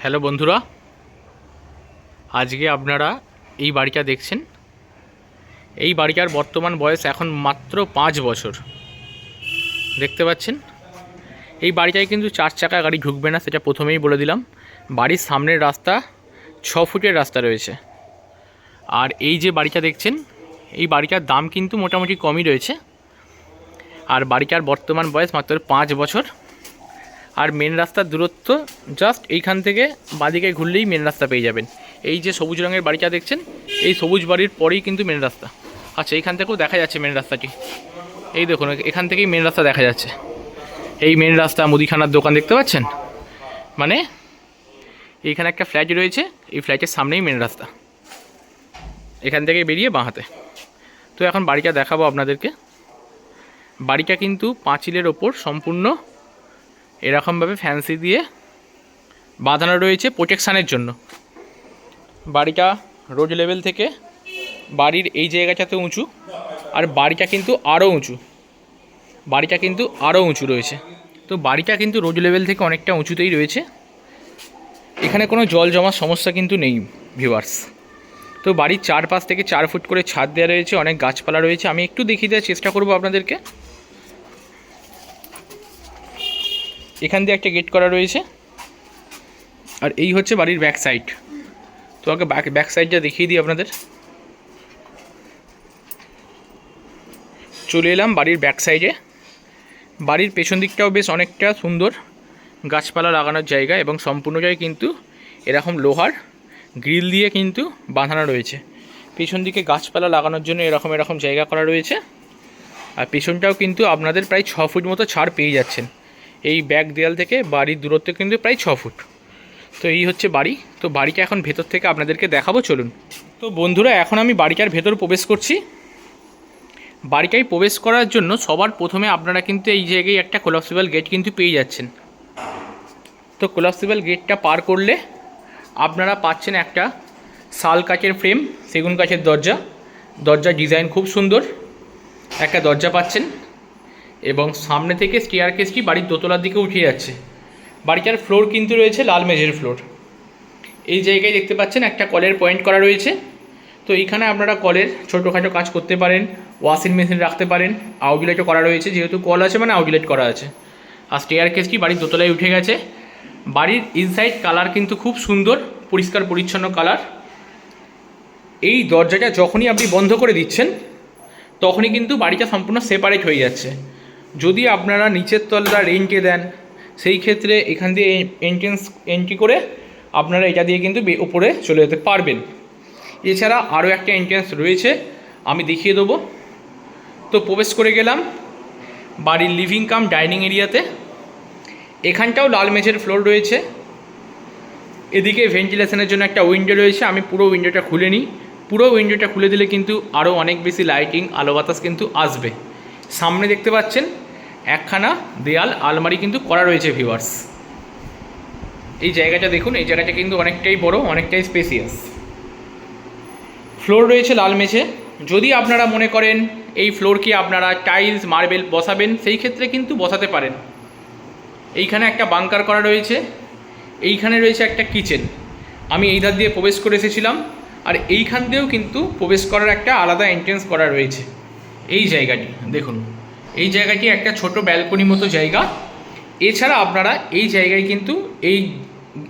Hello বন্ধুরা, আজকে আপনারা এই বাড়িটা দেখছেন। এই বাড়িটার বর্তমান বয়স এখন মাত্র 5 বছর। দেখতে পাচ্ছেন এই বাড়িটায় কিন্তু 4 চাকা গাড়ি ঢুকবে না, সেটা প্রথমেই বলে দিলাম। বাড়ির সামনের রাস্তা 6 ফুটের রাস্তা রয়েছে। আর এই যে বাড়িটা দেখছেন, এই বাড়িটার দাম কিন্তু মোটামুটি কমই রয়েছে। আর বাড়িটার বর্তমান বয়স মাত্র 5 বছর। আর মেন রাস্তার দূরত্ব জাস্ট এইখান থেকে বাঁদিকে ঘুরলেই মেন রাস্তা পেয়ে যাবেন। এই যে সবুজ রঙের বাড়িটা দেখছেন, এই সবুজ বাড়ির পরেই কিন্তু মেন রাস্তা। আচ্ছা, এইখান থেকেও দেখা যাচ্ছে মেন রাস্তাটি। এই দেখুন, এখান থেকেই মেন রাস্তা দেখা যাচ্ছে। এই মেন রাস্তা, মুদিখানার দোকান দেখতে পাচ্ছেন, মানে এইখানে একটা ফ্ল্যাট রয়েছে, এই ফ্ল্যাটের সামনেই মেন রাস্তা। এখান থেকে বেরিয়ে বাঁ হাতে। তো এখন বাড়িটা দেখাবো আপনাদেরকে। বাড়িটা কিন্তু পাঁচিলের ওপর সম্পূর্ণ এরকমভাবে ফ্যান্সি দিয়ে বাঁধানো রয়েছে প্রোটেকশানের জন্য। বাড়িটা রোড লেভেল থেকে বাড়ির এই জায়গাটাতে উঁচু, আর বাড়িটা কিন্তু আরও উঁচু রয়েছে। তো বাড়িটা কিন্তু রোড লেভেল থেকে অনেকটা উঁচুতেই রয়েছে। এখানে কোনো জল জমার সমস্যা কিন্তু নেই ভিউয়ার্স। তো বাড়ির চারপাশ থেকে 4 ফুট করে ছাদ দেওয়া রয়েছে, অনেক গাছপালা রয়েছে। আমি একটু দেখিয়ে দেওয়ার চেষ্টা করব আপনাদেরকে। এখান দিয়ে একটা গেট করা রয়েছে, আর এই হচ্ছে বাড়ির ব্যাক সাইড। তো আগে ব্যাক সাইডটা দেখিয়ে দিই আপনাদের। চলে এলাম বাড়ির ব্যাক সাইডে। বাড়ির পেছন দিকটাও বেশ অনেকটা সুন্দর, গাছপালা লাগানোর জায়গা, এবং সম্পূর্ণটাই কিন্তু এরকম লোহার গ্রিল দিয়ে কিন্তু বাঁধানো রয়েছে। পেছন দিকে গাছপালা লাগানোর জন্য এরকম জায়গা করা রয়েছে। আর পেছনটাও কিন্তু আপনাদের প্রায় 6 ফুট মতো ছাড় পেয়ে যাচ্ছেন। এই ব্যাক দেয়াল থেকে বাড়ির দূরত্ব কিন্তু প্রায় 6 ফুট। তো এই হচ্ছে বাড়ি। তো বাড়িটা এখন ভেতর থেকে আপনাদেরকে দেখাবো, চলুন। তো বন্ধুরা, এখন আমি বাড়িটার ভেতর প্রবেশ করছি। বাড়িটায় প্রবেশ করার জন্য সবার প্রথমে আপনারা কিন্তু এই জায়গায় একটা কোলাপসিবল গেট কিন্তু পেয়ে যাচ্ছেন। তো কোলাপসিবল গেটটা পার করলে আপনারা পাচ্ছেন একটা শাল কাচের ফ্রেম, সেগুন কাচের দরজার ডিজাইন খুব সুন্দর একটা দরজা পাচ্ছেন। এবং সামনে থেকে স্টেয়ারকেসটি বাড়ির দোতলার দিকে উঠে যাচ্ছে। বাড়িটার ফ্লোর কিন্তু রয়েছে লাল মেঝের ফ্লোর। এই জায়গায় দেখতে পাচ্ছেন একটা কলের পয়েন্ট করা রয়েছে। তো এইখানে আপনারা কলের ছোটোখাটো কাজ করতে পারেন, ওয়াশিং মেশিন রাখতে পারেন। আউটলেটও করা রয়েছে, যেহেতু কল আছে মানে আউটলেট করা আছে। আর স্টেয়ারকেসটি বাড়ির দোতলায় উঠে গেছে। বাড়ির ইনসাইড কালার কিন্তু খুব সুন্দর, পরিষ্কার পরিচ্ছন্ন কালার। এই দরজাটা যখনই আপনি বন্ধ করে দিচ্ছেন, তখনই কিন্তু বাড়িটা সম্পূর্ণ সেপারেট হয়ে যাচ্ছে। যদি আপনারা নিচের তলাটা রেন্টে দেন, সেই ক্ষেত্রে এখান দিয়ে এন্ট্রি করে আপনারা এটা দিয়ে কিন্তু উপরে চলে যেতে পারবেন। এছাড়া আরও একটা এন্ট্রেন্স রয়েছে, আমি দেখিয়ে দেবো। তো প্রবেশ করে গেলাম বাড়ির লিভিং কাম ডাইনিং এরিয়াতে। এখানটাও লাল মেঝের ফ্লোর রয়েছে। এদিকে ভেন্টিলেশনের জন্য একটা উইন্ডো রয়েছে। আমি পুরো উইন্ডোটা খুলে নিই। পুরো উইন্ডোটা খুলে দিলে কিন্তু আরও অনেক বেশি লাইটিং, আলো বাতাস কিন্তু আসবে। সামনে দেখতে পাচ্ছেন একখানা দেয়াল আলমারি কিন্তু করা রয়েছে ভিউয়ার্স। এই জায়গাটা দেখুন, এই জায়গাটা কিন্তু অনেকটাই বড়, অনেকটাই স্পেসিয়াস। ফ্লোর রয়েছে লাল মেঝে। যদি আপনারা মনে করেন এই ফ্লোর কি আপনারা টাইলস মার্বেল বসাবেন, সেই ক্ষেত্রে কিন্তু বসাতে পারেন। এইখানে একটা বাংকার করা রয়েছে। এইখানে রয়েছে একটা কিচেন। আমি এই ধার দিয়ে প্রবেশ করে এসেছিলাম। আর এইখান দিয়েও কিন্তু প্রবেশ করার একটা আলাদা এন্ট্রেন্স করা রয়েছে। এই জায়গাটি দেখুন, এই জায়গাটি একটা ছোট ব্যালকনি মতো জায়গা। এছাড়া আপনারা এই জায়গায় কিন্তু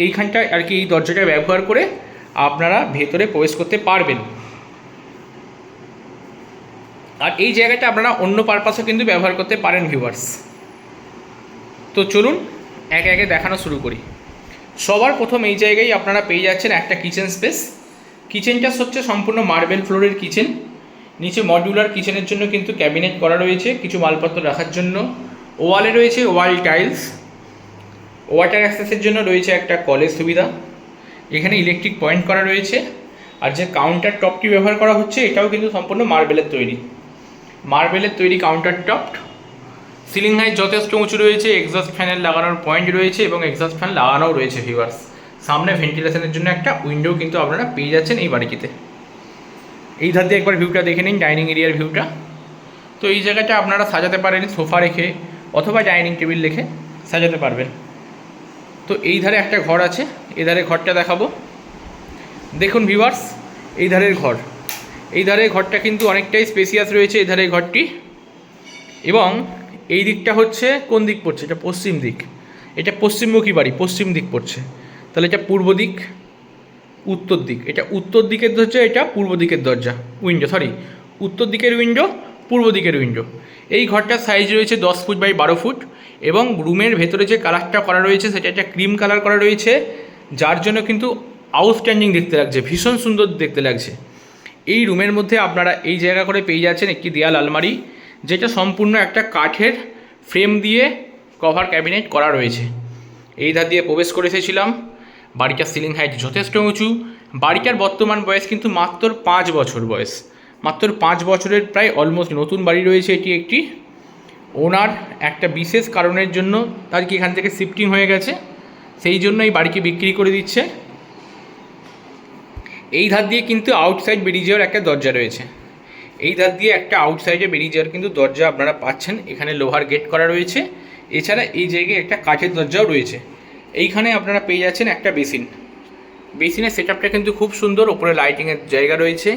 এইখানটা আর কি এই দরজাটা ব্যবহার করে আপনারা ভেতরে প্রবেশ করতে পারবেন। আর এই জায়গাটা আপনারা অন্য পারপাসে কিন্তু ব্যবহার করতে পারেন ভিউয়ার্স। তো চলুন একে একে দেখানো শুরু করি। সবার প্রথম এই জায়গায় আপনারা পেয়ে যাচ্ছেন একটা কিচেন স্পেস। কিচেনটা হচ্ছে সম্পূর্ণ মার্বেল ফ্লোরের কিচেন। নিচে মডিউলার কিচেনের জন্য কিন্তু ক্যাবিনেট করা রয়েছে কিছু মালপত্র রাখার জন্য। ওয়ালে রয়েছে ওয়াল টাইলস। ওয়াটার অ্যাক্সেসের জন্য রয়েছে একটা কলের সুবিধা। এখানে ইলেকট্রিক পয়েন্ট করা রয়েছে। আর যে কাউন্টার টপটি ব্যবহার করা হচ্ছে, এটাও কিন্তু সম্পূর্ণ মার্বেলের তৈরি কাউন্টার টপ। সিলিং হাইট যথেষ্ট উঁচু রয়েছে। এক্সস্ট ফ্যানের লাগানোর পয়েন্ট রয়েছে এবং এক্সস্ট ফ্যান লাগানোও রয়েছে ভিউয়ার্স। সামনে ভেন্টিলেশনের জন্য একটা উইন্ডো কিন্তু আপনারা পেয়ে যাচ্ছেন এই বাড়িটিতে। এই ধার দিয়ে একবার ভিউটা দেখে নিন, ডাইনিং এরিয়ার ভিউটা। তো এই জায়গাটা আপনারা সাজাতে পারেন সোফা রেখে, অথবা ডাইনিং টেবিল রেখে সাজাতে পারবেন। তো এই ধারে একটা ঘর আছে, এই ধারে ঘরটা দেখাবো। দেখুন ভিউয়ার্স, এই ধারের ঘর, এই ধারের ঘরটা কিন্তু অনেকটাই স্পেসিয়াস রয়েছে এই ধারের ঘরটি। এবং এই দিকটা হচ্ছে কোন দিক পড়ছে, এটা পশ্চিম দিক, এটা পশ্চিমমুখী বাড়ি, পশ্চিম দিক পড়ছে। তাহলে এটা পূর্ব দিক, উত্তর দিক, এটা উত্তর দিকের দরজা, এটা পূর্ব দিকের দরজা, উইন্ডো, সরি উত্তর দিকের উইন্ডো, পূর্ব দিকের উইন্ডো। এই ঘরটার সাইজ রয়েছে 10 ফুট বাই 12 ফুট। এবং রুমের ভেতরে যে কালারটা করা রয়েছে সেটা একটা ক্রিম কালার করা রয়েছে, যার জন্য কিন্তু আউটস্ট্যান্ডিং দেখতে লাগছে, ভীষণ সুন্দর দেখতে লাগছে। এই রুমের মধ্যে আপনারা এই জায়গা করে পেয়ে যাচ্ছেন একটি দেয়াল আলমারি, যেটা সম্পূর্ণ একটা কাঠের ফ্রেম দিয়ে কভার ক্যাবিনেট করা রয়েছে। এই ধার দিয়ে প্রবেশ করে এসেছিলাম। বাড়িটার সিলিং হাইট যথেষ্ট উঁচু। বাড়িটার বর্তমান বয়স কিন্তু মাত্র 5 বছর বয়স, মাত্র 5 বছরের প্রায় অলমোস্ট নতুন বাড়ি রয়েছে এটি একটি। ওনার একটা বিশেষ কারণের জন্য আর কি এখান থেকে শিফটিং হয়ে গেছে, সেই জন্য এই বাড়িকে বিক্রি করে দিচ্ছে। এই ধার দিয়ে কিন্তু আউটসাইড বেরিয়ে যাওয়ার একটা দরজা রয়েছে, এই ধার দিয়ে একটা আউটসাইডে বেরিয়ে যাওয়ার কিন্তু দরজা আপনারা পাচ্ছেন। এখানে লোহার গেট করা রয়েছে, এছাড়া এই জায়গায় একটা কাঠের দরজাও রয়েছে। এইখানে আপনারা পেয়ে যাচ্ছেন একটা বেসিন, বেসিনের সেটআপটা কিন্তু খুব সুন্দর, ওপরে লাইটিংয়ের জায়গা রয়েছে।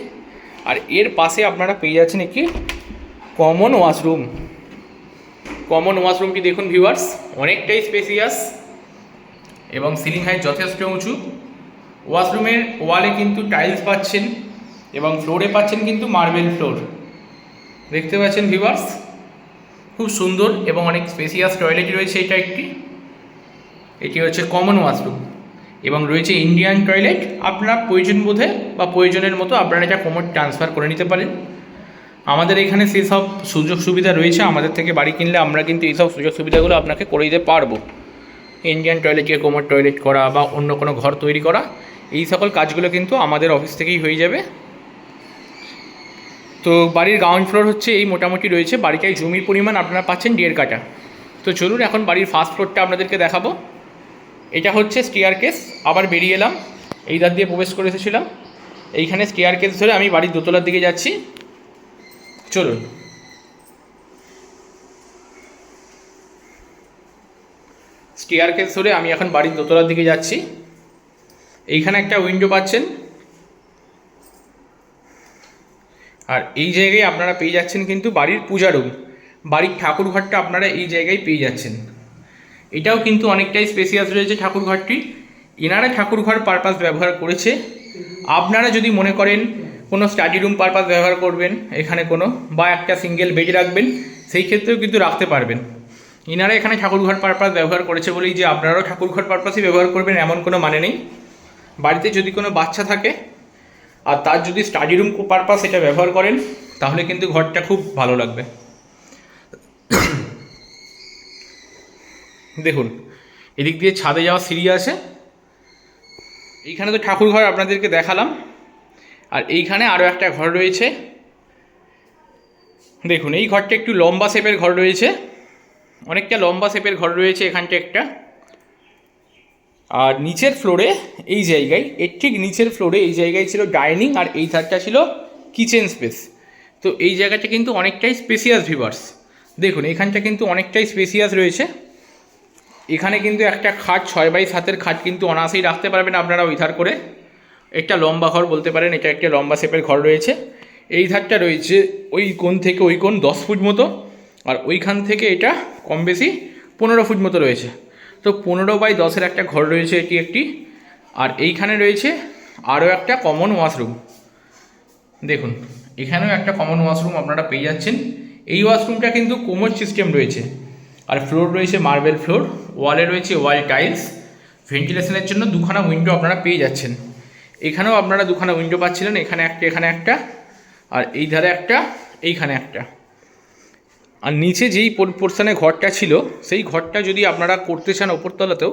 আর এর পাশে আপনারা পেয়ে যাচ্ছেন একটি কমন ওয়াশরুম। কমন ওয়াশরুমটি দেখুন ভিউয়ার্স, অনেকটাই স্পেসিয়াস এবং সিলিং হাইট যথেষ্ট উঁচু। ওয়াশরুমের ওয়ালে কিন্তু টাইলস পাচ্ছেন এবং ফ্লোরে পাচ্ছেন কিন্তু মার্বেল ফ্লোর। দেখতে পাচ্ছেন ভিউয়ার্স, খুব সুন্দর এবং অনেক স্পেসিয়াস টয়লেট রয়েছে এটা একটি। এটি হচ্ছে কমন ওয়াশরুম এবং রয়েছে ইন্ডিয়ান টয়লেট। আপনার প্রয়োজন বোধে বা প্রয়োজনের মতো আপনারা এটা কোমোড ট্রান্সফার করে নিতে পারেন। আমাদের এখানে সেই সব সুযোগ সুবিধা রয়েছে, আমাদের থেকে বাড়ি কিনলে আমরা কিন্তু এইসব সুযোগ সুবিধাগুলো আপনাকে করে দিতে পারবো। ইন্ডিয়ান টয়লেটকে কোমোড টয়লেট করা বা অন্য কোনো ঘর তৈরি করা, এই সকল কাজগুলো কিন্তু আমাদের অফিস থেকেই হয়ে যাবে। তো বাড়ির গ্রাউন্ড ফ্লোর হচ্ছে এই মোটামুটি রয়েছে। বাড়িটায় জমির পরিমাণ আপনারা পাচ্ছেন 1.5 কাঠা। তো চলুন এখন বাড়ির ফার্স্ট ফ্লোরটা আপনাদেরকে দেখাবো। এটা হচ্ছে স্টেয়ার কেস, আবার বেরিয়ে এলাম, এই ধার দিয়ে প্রবেশ করে এসেছিলাম। এইখানে স্টেয়ার কেস ধরে আমি বাড়ির দোতলার দিকে যাচ্ছি, চলুন। স্টেয়ার কেস ধরে আমি এখন বাড়ির দোতলার দিকে যাচ্ছি। এইখানে একটা উইন্ডো পাচ্ছেন, আর এই জায়গায় আপনারা পেয়ে যাচ্ছেন কিন্তু বাড়ির পূজা রুম, বাড়ির ঠাকুর ঘরটা আপনারা এই জায়গায় পেয়ে যাচ্ছেন। এটাও কিন্তু অনেকটাই স্পেসিয়াস রয়েছে ঠাকুর ঘরটি। এনারা ঠাকুর ঘর পারপাস ব্যবহার করেছে। আপনারা যদি মনে করেন কোনো স্টাডি রুম পারপাস ব্যবহার করবেন এখানে কোনো, বা একটা সিঙ্গেল বেড রাখবেন, সেই ক্ষেত্রেও কিন্তু রাখতে পারবেন। এনারা এখানে ঠাকুর ঘর পারপাস ব্যবহার করেছে বলেই যে আপনারাও ঠাকুর ঘর পারপাসই ব্যবহার করবেন এমন কোনো মানে নেই। বাড়িতে যদি কোনো বাচ্চা থাকে আর তার যদি স্টাডি রুম পারপাস এটা ব্যবহার করেন, তাহলে কিন্তু ঘরটা খুব ভালো লাগবে। দেখুন এদিক দিয়ে ছাদে যাওয়া সিঁড়ি আছে। এইখানে তো ঠাকুর ঘর আপনাদেরকে দেখালাম, আর এইখানে আরও একটা ঘর রয়েছে। দেখুন এই ঘরটা একটু লম্বা শেপের ঘর রয়েছে, অনেকটা লম্বা শেপের ঘর রয়েছে এখানটা একটা। আর নিচের ফ্লোরে এই জায়গায়, এর ঠিক নিচের ফ্লোরে এই জায়গায় ছিল ডাইনিং, আর এই ধারটা ছিল কিচেন স্পেস। তো এই জায়গাটা কিন্তু অনেকটাই স্পেসিয়াস ভিউয়ার্স। দেখুন এখানটা কিন্তু অনেকটাই স্পেসিয়াস রয়েছে। এখানে কিন্তু একটা খাট 6x7 খাট কিন্তু অনায়াসেই রাখতে পারবেন আপনারা ওই ধার করে। একটা লম্বা ঘর বলতে পারেন, এটা একটা লম্বা শেপের ঘর রয়েছে। এই ধারটা রয়েছে ওই কোণ থেকে ওই কোণ 10 ফুট মতো, আর ওইখান থেকে এটা কম বেশি 15 ফুট মতো রয়েছে। তো 15x10-এর একটা ঘর রয়েছে এটি একটি। আর এইখানে রয়েছে আরও একটা কমন ওয়াশরুম। দেখুন এখানেও একটা কমন ওয়াশরুম আপনারা পেয়ে যাচ্ছেন। এই ওয়াশরুমটা কিন্তু কোমোড সিস্টেম রয়েছে, আর ফ্লোর রয়েছে মার্বেল ফ্লোর, ওয়ালে রয়েছে ওয়াল টাইলস। ভেন্টিলেশনের জন্য দুখানা উইন্ডো আপনারা পেয়ে যাচ্ছেন। এখানেও আপনারা দুখানা উইন্ডো পাচ্ছিলেন, এখানে একটা, এখানে একটা, আর এই ধারে একটা, এইখানে একটা। আর নিচে যেই পোর্শনে ঘরটা ছিল সেই ঘরটা যদি আপনারা করতে চান ওপরতলাতেও,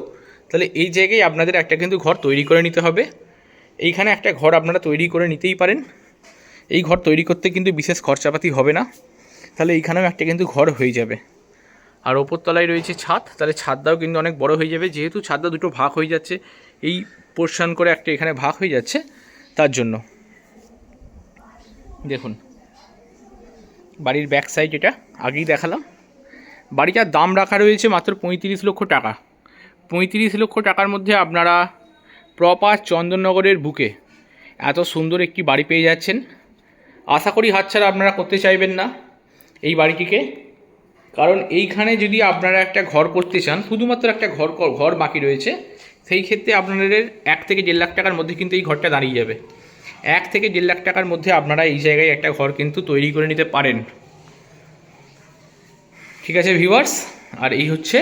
তাহলে এই জায়গায় আপনাদের একটা কিন্তু ঘর তৈরি করে নিতে হবে। এইখানে একটা ঘর আপনারা তৈরি করে নিতেই পারেন। এই ঘর তৈরি করতে কিন্তু বিশেষ খরচাপাতি হবে না, তাহলে এইখানেও একটা কিন্তু ঘর হয়ে যাবে। আর ওপরতলায় রয়েছে ছাদ, তাহলে ছাদটাও কিন্তু অনেক বড় হয়ে যাবে। যেহেতু ছাদটা দুটো ভাগ হয়ে যাচ্ছে, এই পোর্শন করে একটা এখানে ভাগ হয়ে যাচ্ছে, তার জন্য। দেখুন বাড়ির ব্যাক সাইড, এটা আগেই দেখালাম। বাড়িটার দাম রাখা রয়েছে মাত্র 35 লক্ষ টাকা। 35 লক্ষ টাকার মধ্যে আপনারা প্রপার চন্দননগরের বুকে এত সুন্দর একটি বাড়ি পেয়ে যাচ্ছেন। আশা করি হাতছাড়া আপনারা করতে চাইবেন না এই বাড়িটিকে, কারণ এইখানে যদি আপনারা একটা ঘর করতে চান, শুধুমাত্র একটা ঘর বাকি রয়েছে, সেই ক্ষেত্রে আপনাদের 1 থেকে 1.5 লাখ টাকার মধ্যে কিন্তু এই ঘরটা দাঁড়িয়ে যাবে। 1 থেকে 1.5 লাখ টাকার মধ্যে আপনারা এই জায়গায় একটা ঘর কিন্তু তৈরি করে নিতে পারেন। ঠিক আছে ভিউয়ার্স, আর এই হচ্ছে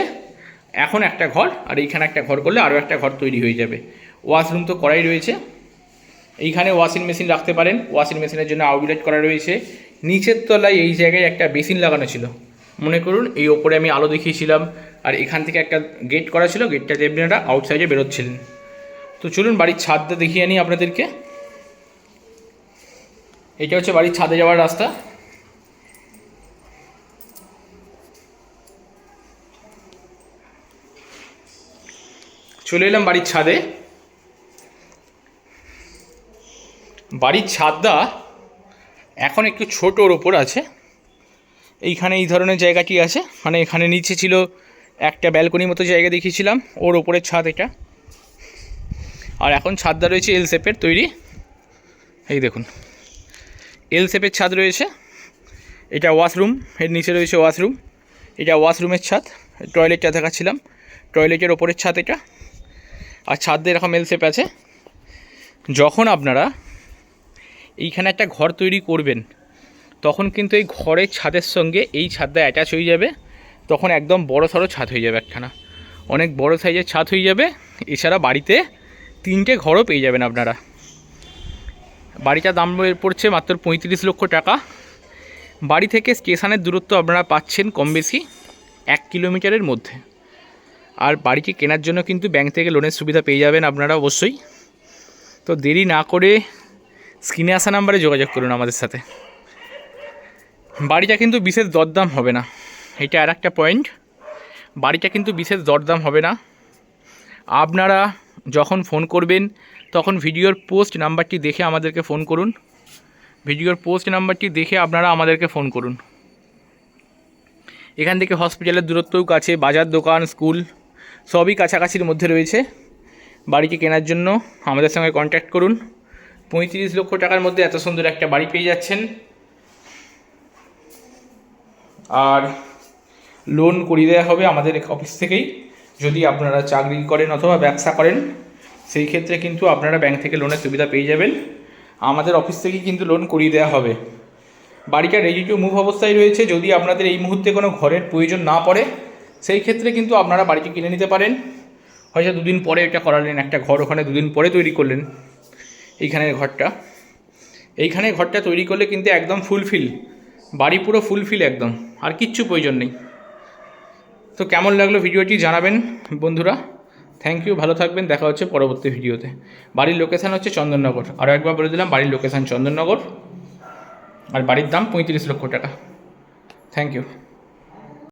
এখন একটা ঘর, আর এইখানে একটা ঘর করলে আরও একটা ঘর তৈরি হয়ে যাবে। ওয়াশরুম তো করাই রয়েছে, এইখানে ওয়াশিং মেশিন রাখতে পারেন, ওয়াশিং মেশিনের জন্য আউটলেট করা রয়েছে। নিচের তলায় এই জায়গায় একটা বেসিন লাগানো ছিল, মনে করুন এই ওপরে আমি আলো দেখিয়েছিলাম, আর এখান থেকে একটা গেট করা ছিল, গেটটা দিয়ে আপনারা আউটসাইডে বেরোচ্ছিলেন। তো চলুন বাড়ির ছাদটা দেখিয়ে আনি আপনাদেরকে। এটা হচ্ছে বাড়ির ছাদে যাওয়ার রাস্তা। চলে এলাম বাড়ির ছাদে। বাড়ির ছাদটা এখন একটু ছোটোর ওপর আছে। এইখানে এই ধরনের জায়গাটি আছে, মানে এখানে নিচে ছিল একটা ব্যালকনির মতো জায়গা দেখিয়েছিলাম, ওর ওপরের ছাদ এটা। আর এখন ছাদটা রয়েছে এল শেপের তৈরি, এই দেখুন এল শেপের ছাদ রয়েছে। এটা ওয়াশরুম, এর নিচে রয়েছে ওয়াশরুম, এটা ওয়াশরুমের ছাদ। টয়লেটটা দেখাচ্ছিলাম, টয়লেটের ওপরের ছাদ এটা। আর ছাদ দিয়ে এরকম এল শেপ আছে। যখন আপনারা এইখানে একটা ঘর তৈরি করবেন, তখন কিন্তু এই ঘরের ছাদের সঙ্গে এই ছাদটা অ্যাটাচ হয়ে যাবে, তখন একদম বড় সড়ো ছাদ হয়ে যাবে, একখানা অনেক বড় সাইজের ছাদ হয়ে যাবে। এছাড়া বাড়িতে 3টে ঘরও পেয়ে যাবেন আপনারা। বাড়িটার দাম পড়ছে মাত্র 35 লক্ষ টাকা। বাড়ি থেকে স্টেশনের দূরত্ব আপনারা পাচ্ছেন কম বেশি 1 কিলোমিটারের মধ্যে। আর বাড়িটি কেনার জন্য কিন্তু ব্যাংক থেকে লোনের সুবিধা পেয়ে যাবেন আপনারা অবশ্যই। তো দেরি না করে স্ক্রিনে আসা নাম্বারে যোগাযোগ করুন আমাদের সাথে। বাড়িটা কিন্তু বিশেষ দরদাম হবে না, এটা আর একটা পয়েন্ট। বাড়িটা কিন্তু বিশেষ দরদাম হবে না। আপনারা যখন ফোন করবেন তখন ভিডিওর পোস্ট নাম্বারটি দেখে আমাদেরকে ফোন করুন। ভিডিওর পোস্ট নাম্বারটি দেখে আপনারা আমাদেরকে ফোন করুন। এখান থেকে হসপিটালের দূরত্বও কাছে, বাজার, দোকান, স্কুল সবই কাছাকাছির মধ্যে রয়েছে। বাড়িটি কেনার জন্য আমাদের সঙ্গে কন্ট্যাক্ট করুন। 35 লক্ষ টাকার মধ্যে এত সুন্দর একটা বাড়ি পেয়ে যাচ্ছেন। আর লোন করিয়ে দেওয়া হবে আমাদের অফিস থেকেই। যদি আপনারা চাকরি করেন অথবা ব্যবসা করেন, সেই ক্ষেত্রে কিন্তু আপনারা ব্যাংক থেকে লোনের সুবিধা পেয়ে যাবেন। আমাদের অফিস থেকেই কিন্তু লোন করিয়ে দেওয়া হবে। বাড়িটা রেডি টু মুভ অবস্থায় রয়েছে। যদি আপনাদের এই মুহূর্তে কোনো ঘরের প্রয়োজন না পড়ে, সেই ক্ষেত্রে কিন্তু আপনারা বাড়িটি কিনে নিতে পারেন। হয়তো 2 দিন পরে এটা করালেন, একটা ঘর ওখানে 2 দিন পরে তৈরি করলেন। এইখানের ঘরটা তৈরি করলে কিন্তু একদম ফুলফিল বাড়ি, পুরো ফুলফিল একদম, আর কিচ্ছু প্রয়োজন নেই। তো কেমন লাগলো ভিডিওটি জানাবেন বন্ধুরা। থ্যাংক ইউ, ভালো থাকবেন, দেখা হচ্ছে পরবর্তী ভিডিওতে। বাড়ির লোকেশান হচ্ছে চন্দননগর, আরও একবার বলে দিলাম, বাড়ির লোকেশান চন্দননগর, আর বাড়ির দাম 35 লক্ষ টাকা। Thank you.